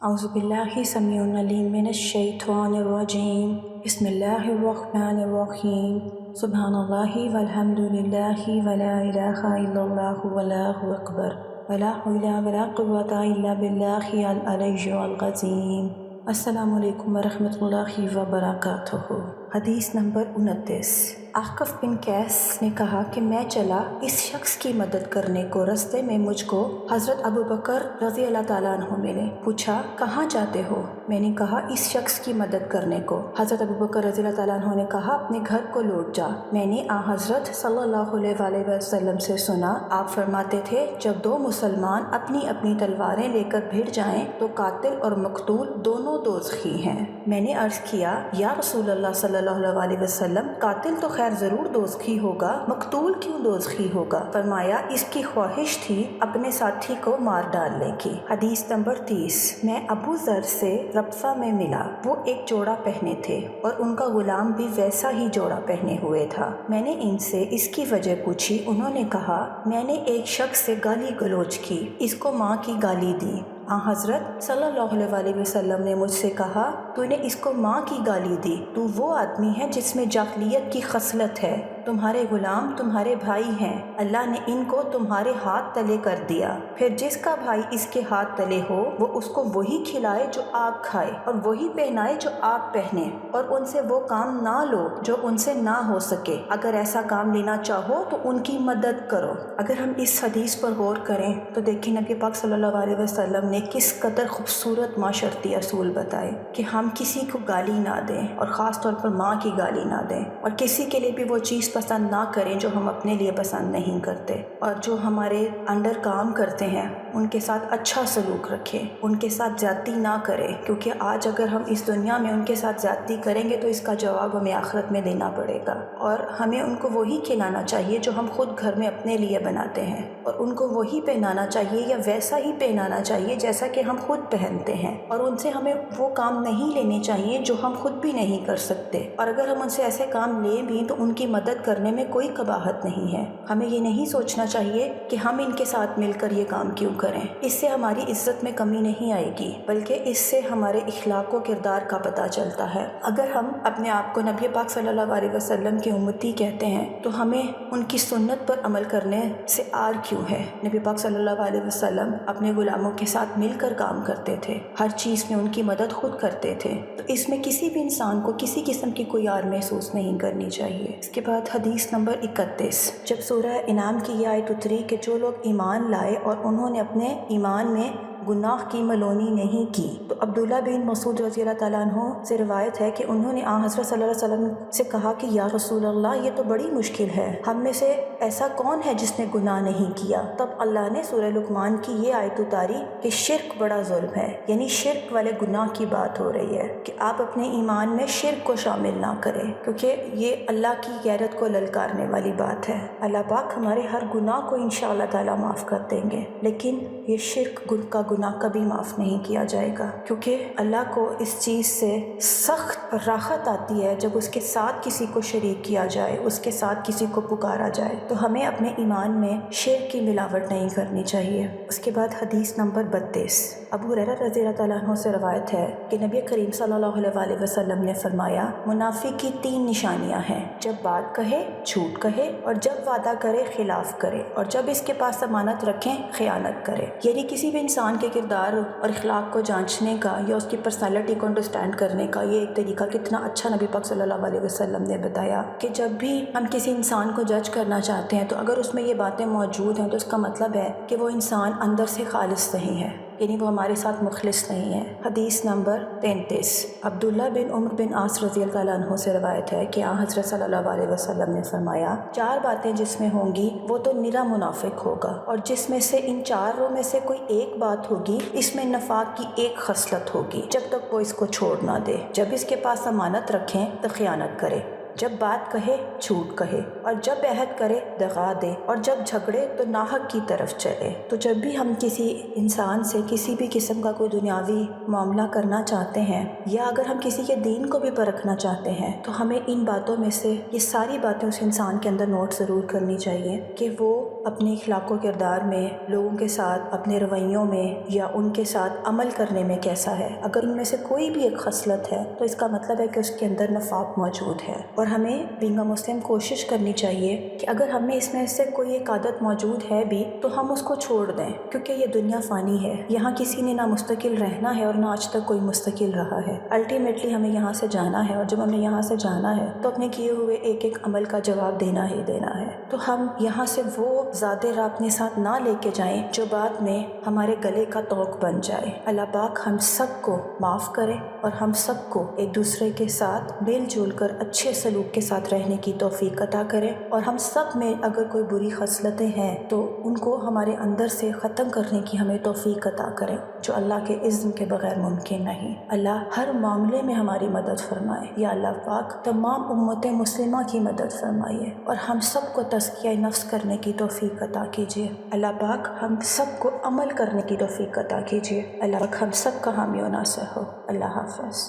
अऊज़ुबिल्लाहि समीउल अलीम मिनश्शैतानिर्रजीम बिस्मिल्लाहिर्रहमानिर्रहीम सुब्हानल्लाहि वल्हम्दुलिल्लाहि वला इलाहा इल्लल्लाहु वल्लाहु अकबर वला हौला वला कुव्वता इल्ला बिल्लाहिल अलिय्यिल अज़ीम। अस्सलामु अलैकुम वरहमतुल्लाहि वबरकातुहू। हदीस नंबर 29। आक़िफ़ बिन कैस ने कहा कि मैं चला इस शख्स की मदद करने को, रस्ते में मुझको हज़रत अबू बकर रज़ी अल्लाह ताला अन्हु मिले। पूछा, कहाँ जाते हो? मैंने कहा, इस शख्स की मदद करने को। हज़रत अबू बकर रज़ी अल्लाह ताला अन्हु ने कहा, अपने घर को लौट जा। मैंने आ हज़रत सल्लल्लाहु अलैहि वसल्लम से सुना, आप फरमाते थे, जब दो मुसलमान अपनी अपनी तलवारें लेकर भिड़ जाएं तो कातिल और मकतूल दोनों दोज़खी हैं। मैंने अर्ज़ किया, या रसूल अल्लाह सल्लल्लाहु अलैहि वसल्लम, कातिल तो खैर ज़रूर दोज़खी होगा, मकतूल क्यों दोज़खी होगा? फरमाया, इसकी ख्वाहिश थी अपने साथी को मार डालने की। हदीस नंबर 30। मैं अबू ज़र से रब्सा में मिला। वो एक जोड़ा पहने थे और उनका गुलाम भी वैसा ही जोड़ा पहने हुए था। मैंने इनसे इसकी वजह पूछी। उन्होंने कहा, मैंने एक शख्स से गाली गलौज की, इसको माँ की गाली दी। हज़रत सल्लल्लाहु अलैहि वसल्लम ने मुझसे कहा, तूने इसको माँ की गाली दी, तू वो आदमी है जिसमें जाहिलियत की खसलत है। तुम्हारे गुलाम तुम्हारे भाई हैं, अल्लाह ने इनको तुम्हारे हाथ तले कर दिया। फिर जिसका भाई इसके हाथ तले हो वो उसको वही खिलाए जो आप खाए और वही पहनाए जो आप पहने, और उनसे वो काम ना लो जो उनसे ना हो सके। अगर ऐसा काम लेना चाहो तो उनकी मदद करो। अगर हम इस हदीस पर गौर करें तो देखिए, नबी पाक सल्लल्लाहु अलैहि वसल्लम ने किस कदर खूबसूरत माशरती असूल बताए कि हम किसी को गाली ना दें, और ख़ास तौर पर माँ की गाली ना दें, और किसी के लिए भी वो चीज़ पसंद ना करें जो हम अपने लिए पसंद नहीं करते, और जो हमारे अंडर काम करते हैं उनके साथ अच्छा सलूक रखें, उनके साथ ज़्यादती ना करें, क्योंकि आज अगर हम इस दुनिया में उनके साथ ज़्यादती करेंगे तो इसका जवाब हमें आखिरत में देना पड़ेगा। और हमें उनको वही खिलाना चाहिए जो हम खुद घर में अपने लिए बनाते हैं, और उनको वही पहनाना चाहिए या वैसा ही पहनाना चाहिए जैसा कि हम खुद पहनते हैं, और उनसे हमें वो काम नहीं लेने चाहिए जो हम खुद भी नहीं कर सकते। और अगर हम उनसे ऐसे काम लें भी तो उनकी मदद करने में कोई कबाहत नहीं है। हमें ये नहीं सोचना चाहिए कि हम इनके साथ मिलकर ये काम क्यों करें, इससे हमारी इज्जत में कमी नहीं आएगी, बल्कि इससे हमारे इखलाक व किरदार का पता चलता है। अगर हम अपने आप को नबी पाक सल्लल्लाहु अलैहि वसल्लम की उम्मती कहते हैं तो हमें उनकी सुन्नत पर अमल करने से आर क्यों है? नबी पाक सल्लल्लाहु अलैहि वसल्लम अपने गुलामों के साथ मिलकर काम करते थे, हर चीज़ में उनकी मदद खुद करते थे, तो इसमें किसी भी इंसान को किसी किस्म की कोई आर महसूस नहीं करनी चाहिए। इसके बाद हदीस नंबर 31। जब सूरह इनाम की यह आयत उतरी कि जो लोग ईमान लाए और उन्होंने अपने ईमान में गुनाह की मलोनी नहीं की, तो अब्दुल्ला बिन मसूद रज़ी अल्लाह ताला अन्हु से रिवायत है कि उन्होंने हज़रत सल्लल्लाहु अलैहि वसल्लम से कहा कि या रसूल अल्लाह, ये तो बड़ी मुश्किल है, हम में से ऐसा कौन है जिसने गुनाह नहीं किया? तब अल्लाह ने सूरह लुक़मान की ये आयत उतारी कि शिर्क बड़ा जुल्म है, यानी शिर्क वाले गुनाह की बात हो रही है कि आप अपने ईमान में शिर्क को शामिल ना करें, क्योंकि ये अल्लाह की गैरत को ललकारने वाली बात है। अल्लाह पाक हमारे हर गुनाह को इंशाअल्लाह ताला माफ़ कर देंगे, लेकिन ये शिर्क का गुनाह कभी माफ़ नहीं किया जाएगा, क्योंकि अल्लाह को इस चीज़ से सख्त राहत आती है जब उसके साथ किसी को शरीक किया जाए, उसके साथ किसी को पुकारा जाए। तो हमें अपने ईमान में शिर्क की मिलावट नहीं करनी चाहिए। उसके बाद हदीस नंबर 32। अबू हुरैरा रज़ी अल्लाह ताला अन्हु से रवायत है कि नबी करीम सल्लल्लाहु अलैहि वसल्लम ने फरमाया, मुनाफिक की 3 निशानियां हैं, जब बात कहे झूठ कहे, और जब वादा करे खिलाफ करे, और जब इसके पास अमानत रखें खयानत करे। यानी किसी भी इंसान के किरदार और इखलाक को जांचने का या उसकी पर्सनालिटी को अंडरस्टैंड करने का ये एक तरीका कितना अच्छा नबी पाक सल्लल्लाहु अलैहि वसल्लम ने बताया कि जब भी हम किसी इंसान को जज करना चाहते हैं तो अगर उसमें ये बातें मौजूद हैं तो उसका मतलब है कि वो इंसान अंदर से खालिस नहीं है, यानी वो हमारे साथ मुखलिस नहीं है। हदीस नंबर 33। अब्दुल्ला बिन उमर बिन आस रज़ी अल्लाह अन्हु से रवायत है कि हज़रत सल्लल्लाहु अलैहि वसल्लम ने फरमाया, 4 बातें जिसमें होंगी वो तो निरा मुनाफिक होगा, और जिसमें से इन 4 में से कोई एक बात होगी, इसमें नफाक की एक खसलत होगी, जब तक वो इसको छोड़ ना दे। जब इसके पास अमानत रखें तो खयानत करे, जब बात कहे झूठ कहे, और जब अहद करे दगा दे, और जब झगड़े तो नाहक की तरफ चले। तो जब भी हम किसी इंसान से किसी भी किस्म का कोई दुनियावी मामला करना चाहते हैं, या अगर हम किसी के दीन को भी परखना चाहते हैं, तो हमें इन बातों में से ये सारी बातें उस इंसान के अंदर नोट ज़रूर करनी चाहिए कि वो اپنے اخلاق و کردار میں، لوگوں کے ساتھ اپنے رویوں میں یا ان کے ساتھ عمل کرنے میں کیسا ہے۔ اگر ان میں سے کوئی بھی ایک خصلت ہے تو اس کا مطلب ہے کہ اس کے اندر نفاق موجود ہے، اور ہمیں بینگ مسلم کوشش کرنی چاہیے کہ اگر ہم میں اس میں سے کوئی ایک عادت موجود ہے بھی تو ہم اس کو چھوڑ دیں، کیونکہ یہ دنیا فانی ہے، یہاں کسی نے نہ مستقل رہنا ہے اور نہ آج تک کوئی مستقل رہا ہے۔ الٹیمیٹلی ہمیں یہاں سے جانا ہے، اور جب ہمیں یہاں سے جانا ہے تو اپنے کیے ہوئے ایک ایک عمل کا جواب دینا ہی دینا ہے۔ تو ہم یہاں سے وہ ذات راہ اپنے ساتھ نہ لے کے جائیں جو بعد میں ہمارے گلے کا طوق بن جائے۔ اللہ پاک ہم سب کو معاف کرے اور ہم سب کو ایک دوسرے کے ساتھ مل جل کر اچھے سلوک کے ساتھ رہنے کی توفیق عطا کرے، اور ہم سب میں اگر کوئی بری خصلتیں ہیں تو ان کو ہمارے اندر سے ختم کرنے کی ہمیں توفیق عطا کرے، جو اللہ کے اذن کے بغیر ممکن نہیں۔ اللہ ہر معاملے میں ہماری مدد فرمائے۔ یا اللہ پاک تمام امت مسلمہ کی مدد فرمائیے اور ہم سب کو تزکیہ نفس کرنے کی توفیق عطا کیجیے۔ اللہ پاک ہم سب کو عمل کرنے کی توفیق عطا کیجیے۔ اللہ پاک ہم سب کا حامی و ناصر ہو۔ اللہ حافظ۔